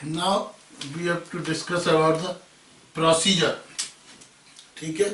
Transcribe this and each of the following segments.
Now we have to discuss about the procedure. ठीक है,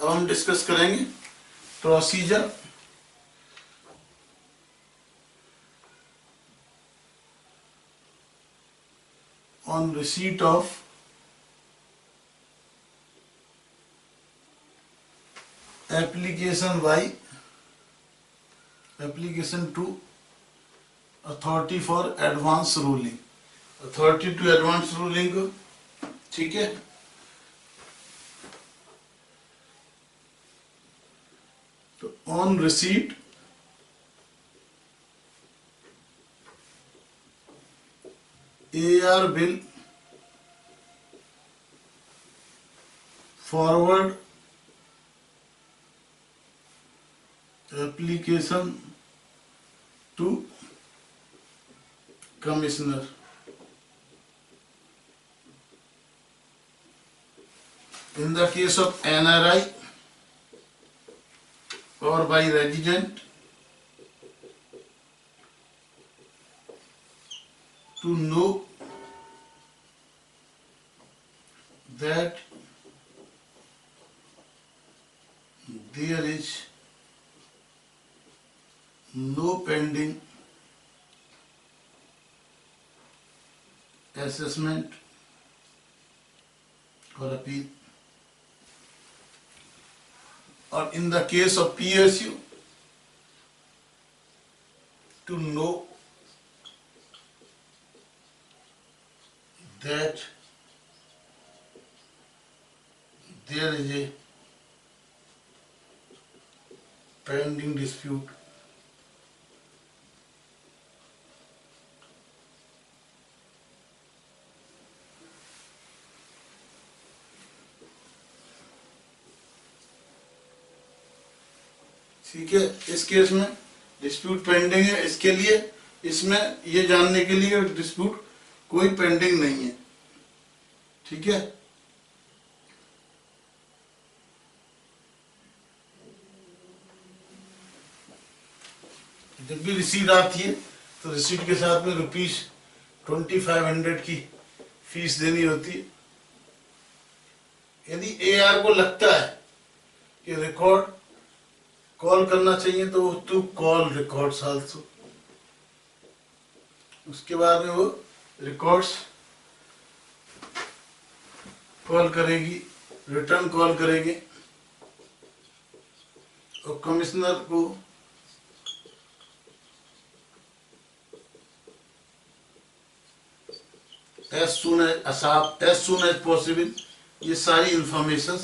अब हम डिस्कस करेंगे procedure on receipt of application to authority for advance ruling. Authority to advance ruling को, ठीक है, तो on receipt AR will forward application to commissioner. In the case of NRI or by resident, to know that there is no pending assessment or appeal. Or in the case of PSU, to know that there is a pending dispute ठीक है. इस case में dispute pending है, इसके लिए इसमें ये जानने के लिए डिस्प्यूट कोई पेंडिंग नहीं है, ठीक है. जब भी रिसीट आती है तो रिसीट के साथ में ₹2500 की फीस देनी होती है. यदि AR को लगता है कि रिकॉर्ड कॉल करना चाहिए तो टू कॉल रिकॉर्ड्स आल्सो. उसके बाद में वो रिकॉर्ड्स कॉल करेगी, रिटर्न कॉल करेगी और कमिश्नर को as soon as possible ये सारी information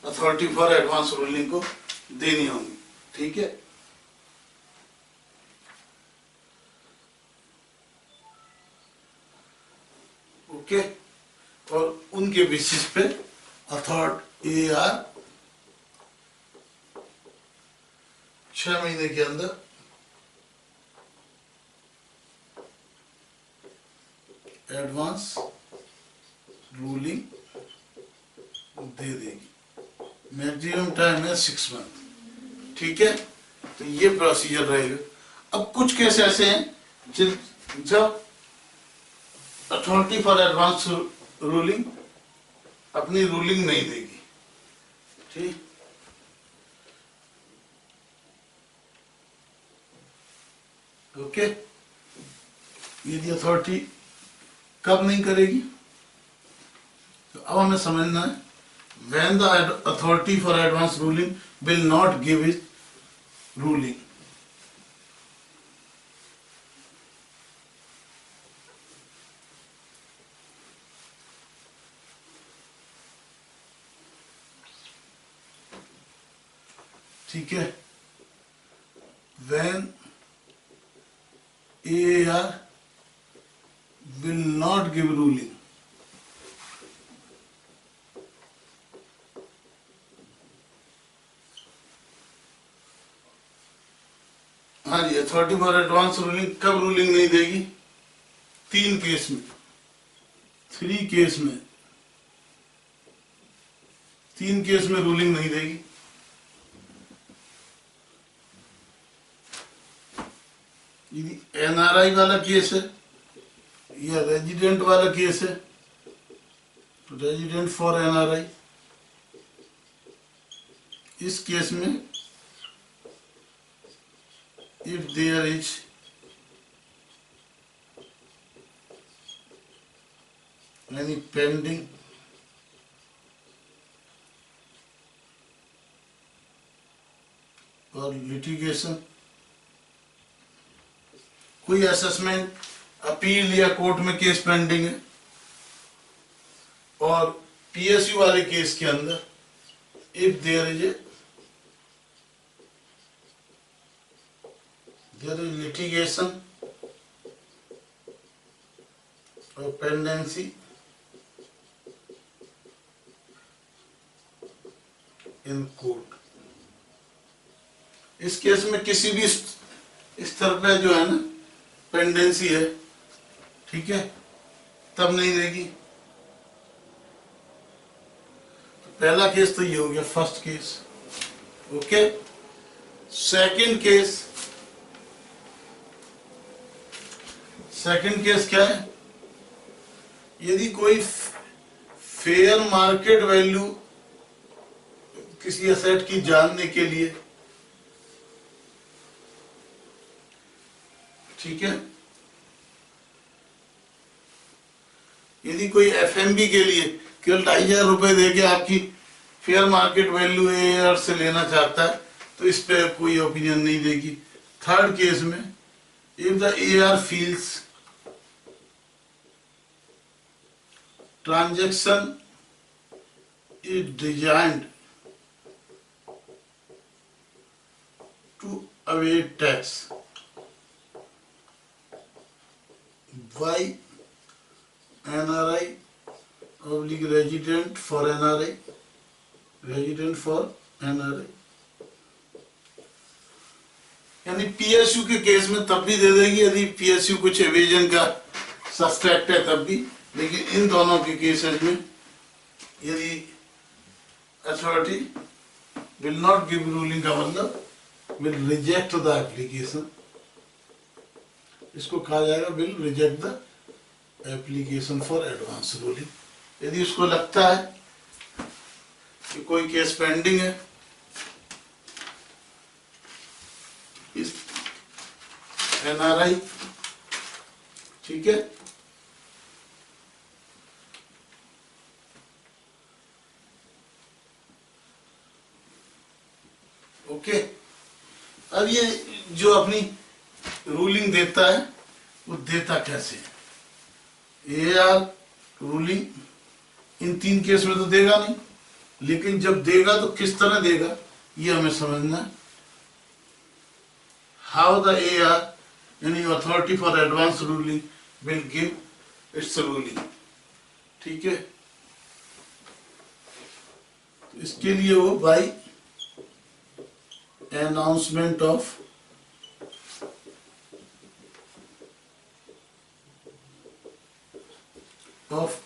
authority for advance ruling को देनी होंगी, ठीक है. ओके, और उनके बेसिस पे अथॉरिटी AR 6 महीने के अंदर एडवांस रूलिंग दे देगी. मैक्सिमम टाइम है 6 मंथ, ठीक है. तो ये प्रोसीजर रहेगा. अब कुछ केस ऐसे हैं जब अथॉरिटी फॉर एडवांस रूलिंग अपनी रूलिंग नहीं देगी, ठीक. ओके, यदि अथॉरिटी कब नहीं करेगी तो अब हमें समझना है when the authority for advance ruling will not give its ruling. ठीक है, when AR will not give ruling, हाँ जी, अथॉरिटी फॉर एडवांस रूलिंग कब रूलिंग नहीं देगी? 3 केस में, 3 केस में, 3 केस में रूलिंग नहीं देगी. यदि NRI वाला केस है यह रेजिडेंट वाला केस है, रेजिडेंट फॉर एनआरआई। इस केस में if there is any pending और लिटिगेशन, कोई असेसमेंट, अपील या कोर्ट में केस पेंडिंग है, और पीएसयू वाले केस के अंदर इफ देयर इज लिटिगेशन और पेंडेंसी इन कोर्ट। इस केस में किसी भी स्तर पे जो है ना पेंडेंसी है, ठीक है, तब नहीं देगी। तो पहला केस तो ये हो गया, first case. Okay, second case, second case क्या है? यदि कोई फेयर मार्केट वैल्यू किसी एसेट की जानने के लिए, ठीक है, यदि कोई एफएमबी के लिए केवल 2,500 रुपए देके आपकी फेयर मार्केट वैल्यू एआर से लेना चाहता है, तो इस पे कोई ओपिनियन नहीं देगी। थर्ड केस में if the AR feels transaction is designed to evade tax by NRI oblique resident for NRI, resident for NRI, यानी पीएसयू के केस में तब भी दे देगी यदि पीएसयू कुछ एवेजन का सस्पेक्ट है, तब भी। लेकिन इन दोनों के केसेस में यदि authority will not give ruling का मतलब विल रिजेक्ट द एप्लीकेशन, इसको कहा जाएगा will reject the application for advance ruling. यदि उसको लगता है कि कोई केस पेंडिंग है इस एनआरआई, ठीक है, ओके। अब ये जो अपनी रूलिंग देता है वो देता कैसे? एआर रूलिंग इन 3 केस में तो देगा नहीं, लेकिन जब देगा तो किस तरह देगा ये हमें समझना है। हाउ द एआर यानी authority for advance ruling will give its ruling, ठीक है। तो इसके लिए वो बाई announcement of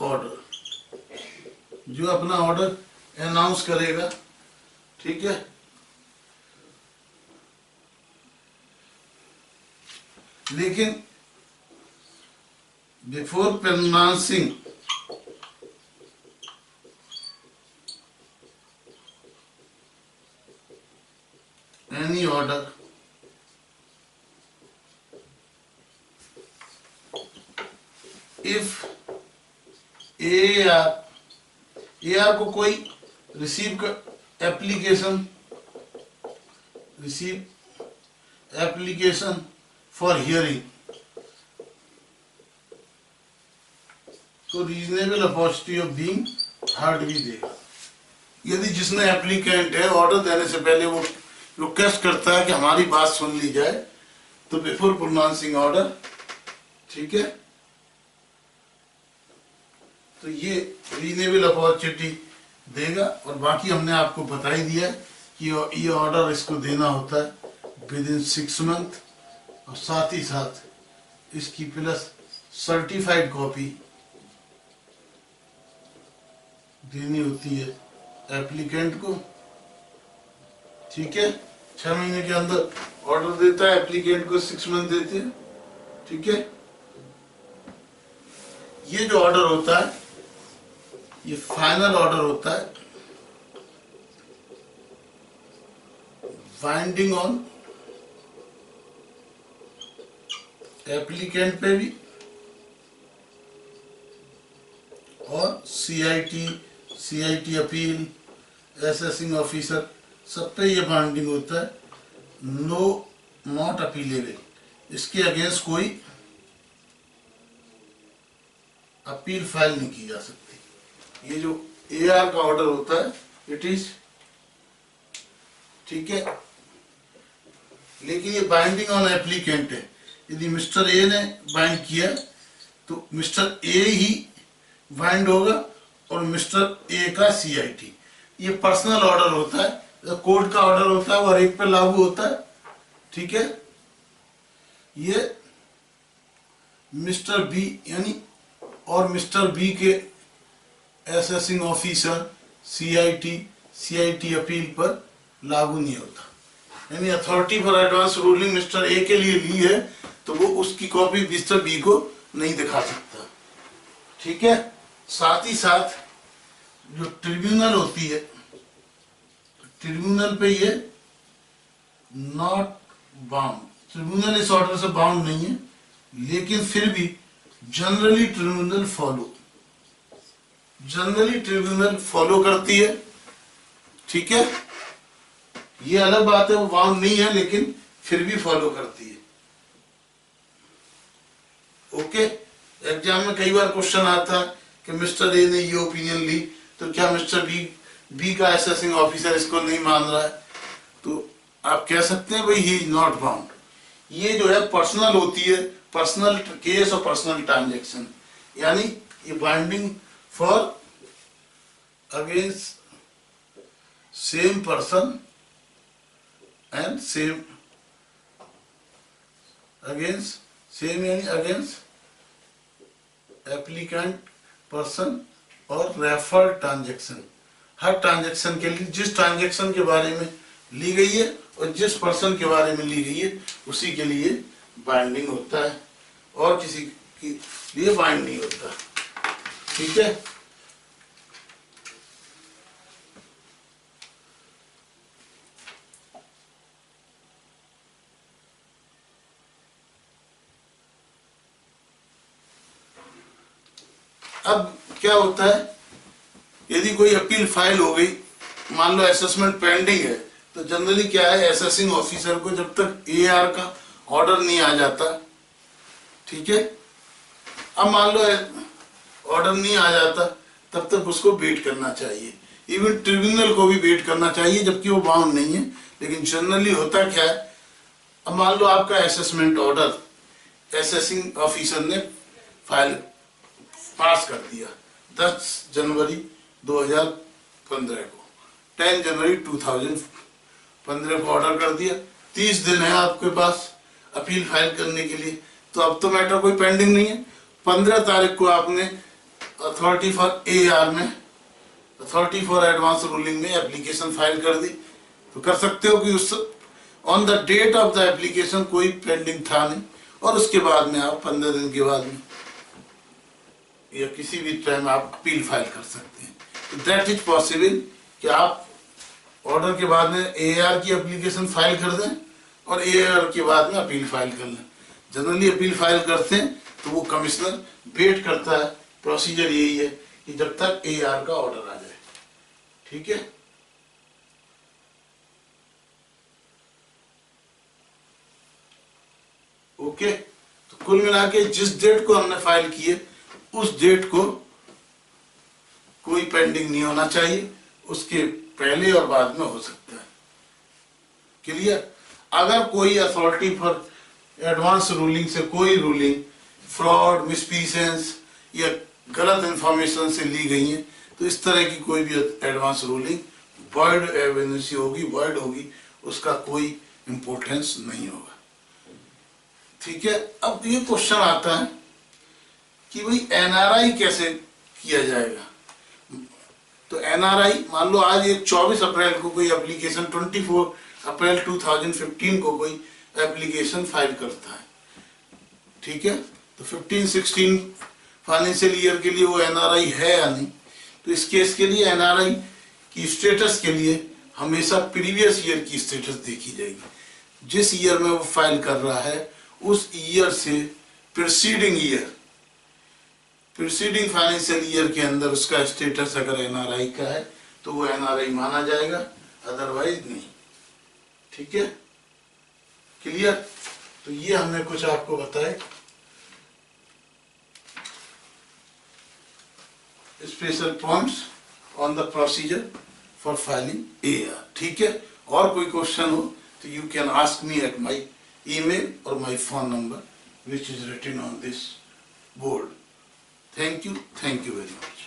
order, जो अपना ऑर्डर अनाउंस करेगा, ठीक है। लेकिन before pronouncing any order, if AR को कोई रिसीव एप्लीकेशन फॉर हियरिंग, तो reasonable opportunity of being heard भी देगा। यदि जिसने एप्लीकेंट है ऑर्डर देने से पहले वो रिक्वेस्ट करता है कि हमारी बात सुन ली जाए, तो बिफोर प्रोनाउंसिंग ऑर्डर, ठीक है, तो ये रीजनेबल अपॉर्चुनिटी देगा। और बाकी हमने आपको बता ही दिया कि ये ऑर्डर इसको देना होता है विद इन 6 मंथ, और साथ ही साथ इसकी प्लस सर्टिफाइड कॉपी देनी होती है एप्लीकेंट को, ठीक है। 6 महीने के अंदर ऑर्डर देता है एप्लीकेंट को, 6 मंथ देते हैं, ठीक है। ये जो ऑर्डर होता है ये फाइनल ऑर्डर होता है बाइंडिंग ऑन एप्लीकेंट पे भी और सीआईटी अपील, असेसिंग ऑफिसर, सब पे ये बाइंडिंग होता है। नो नॉट अपीलेबल, इसके अगेंस्ट कोई अपील फाइल नहीं की जा सकती। ये जो एआर का ऑर्डर होता है इट इज ठीक है, लेकिन ये बाइंडिंग ऑन एप्लीकेंट है। यदि मिस्टर ए ने बाइंड किया तो मिस्टर ए ही बाइंड होगा और मिस्टर ए का सीआईटी। ये पर्सनल ऑर्डर होता है, कोर्ट का ऑर्डर होता है, वो हर एक पे लागू होता है। ठीक है, ये मिस्टर बी यानी और मिस्टर बी के असेसिंग ऑफिसर सीआईटी अपील पर लागू नहीं होता। यानी authority for advance ruling mister A के लिए ली है तो वो उसकी कॉपी मिस्टर बी को नहीं दिखा सकता। ठीक है, साथ ही साथ जो ट्रिब्यूनल होती है, ट्रिब्यूनल पे ये नॉट बाउंड, ट्रिब्यूनल इस ऑर्डर से बाउंड नहीं है, लेकिन फिर भी जनरली ट्रिब्यूनल फॉलो करती है। ठीक है, ये अलग बात है, वो बाउंड नहीं है लेकिन फिर भी फॉलो करती है। ओके, एग्जाम में कई बार क्वेश्चन आता है कि मिस्टर ए ने ये ओपिनियन ली तो क्या मिस्टर बी का असेसिंग ऑफिसर इसको नहीं मान रहा है, तो आप कह सकते हैं भाई ही इज नॉट बाउंड। ये जो है पर्सनल होती है, पर्सनल केस और पर्सनल ट्रांजैक्शन, यानी ये binding for against same person and same against applicant person और रेफर ट्रांजैक्शन। हर ट्रांजैक्शन के लिए जिस ट्रांजैक्शन के बारे में ली गई है और जिस पर्सन के बारे में ली गई है उसी के लिए बाइंडिंग होता है, और किसी के लिए बाइंड नहीं होता। ठीक है, अब क्या होता है, यदि कोई अपील फाइल हो गई, मान लो असेसमेंट पेंडिंग है, तो जनरली क्या है, असेसिंग ऑफिसर को जब तक एआर का ऑर्डर नहीं आ जाता, ठीक है, अब मान लो ऑर्डर नहीं आ जाता तब तक उसको वेट करना चाहिए। इवन ट्रिब्यूनल को भी वेट करना चाहिए जबकि वो बाउंड नहीं है, लेकिन जनरली होता क्या है, अब मान लो आपका असेसमेंट ऑर्डर असेसिंग ऑफिसर ने फाइल पास कर दिया 10 जनवरी 2015 को, 10 जनवरी 2015 को ऑर्डर कर दिया, 30 दिन है आपके पास अपील फाइल करने के लिए, तो अब तो मैटर कोई पेंडिंग नहीं है। 15 तारीख को आपने अथॉरिटी फॉर एआर में, अथॉरिटी फॉर एडवांस रूलिंग में एप्लीकेशन फाइल कर दी, तो कर सकते हो कि उस on the date of the application कोई पेंडिंग था नहीं, और उसके बाद में आप 15 दिन के बाद में या किसी भी टाइम आप अपील फाइल कर सकते हैं। दैट इज पॉसिबल कि आप ऑर्डर के बाद में एआर की एप्लीकेशन फाइल कर दें और एआर के बाद में अपील फाइल कर लें। जनरली अपील फाइल करते हैं तो वो कमिश्नर वेट करता है, प्रोसीजर यही है कि जब तक एआर का ऑर्डर आ जाए। ठीक है, ओके, तो कुल मिला के जिस डेट को हमने फाइल की है उस डेट को कोई पेंडिंग नहीं होना चाहिए, उसके पहले और बाद में हो सकता है। क्लियर? अगर कोई अथॉरिटी फॉर एडवांस रूलिंग से कोई रूलिंग फ्रॉड, मिसपीसेंस या गलत इंफॉर्मेशन से ली गई है, तो इस तरह की कोई भी एडवांस रूलिंग वॉइड एवेन्यूसी होगी, वॉइड होगी, उसका कोई इंपॉर्टेंस नहीं होगा। ठीक है, अब ये क्वेश्चन आता है कि भाई एनआरआई कैसे किया जाएगा। तो एनआरआई, मान लो आज एक 24 अप्रैल को कोई एप्लीकेशन, 24 अप्रैल 2015 को कोई एप्लीकेशन फाइल करता है, ठीक है, तो 15, 16, फाइनेंशियल ईयर के लिए वो एनआरआई है या नहीं। तो इस केस के लिए एनआरआई की स्टेटस के लिए हमेशा प्रीवियस ईयर की स्टेटस देखी जाएगी। जिस ईयर में वो फाइल कर रहा है उस ईयर से प्रीसीडिंग फाइनेंशियल ईयर के अंदर उसका स्टेटस अगर एनआरआई का है तो वो एनआरआई माना जाएगा, अदरवाइज नहीं। ठीक है, क्लियर? तो ये हमने कुछ आपको बताए special points on the procedure for filing AR। ठीक है, और कोई क्वेश्चन हो तो you can ask me at my email or my phone number which is written on this board. Thank you very much.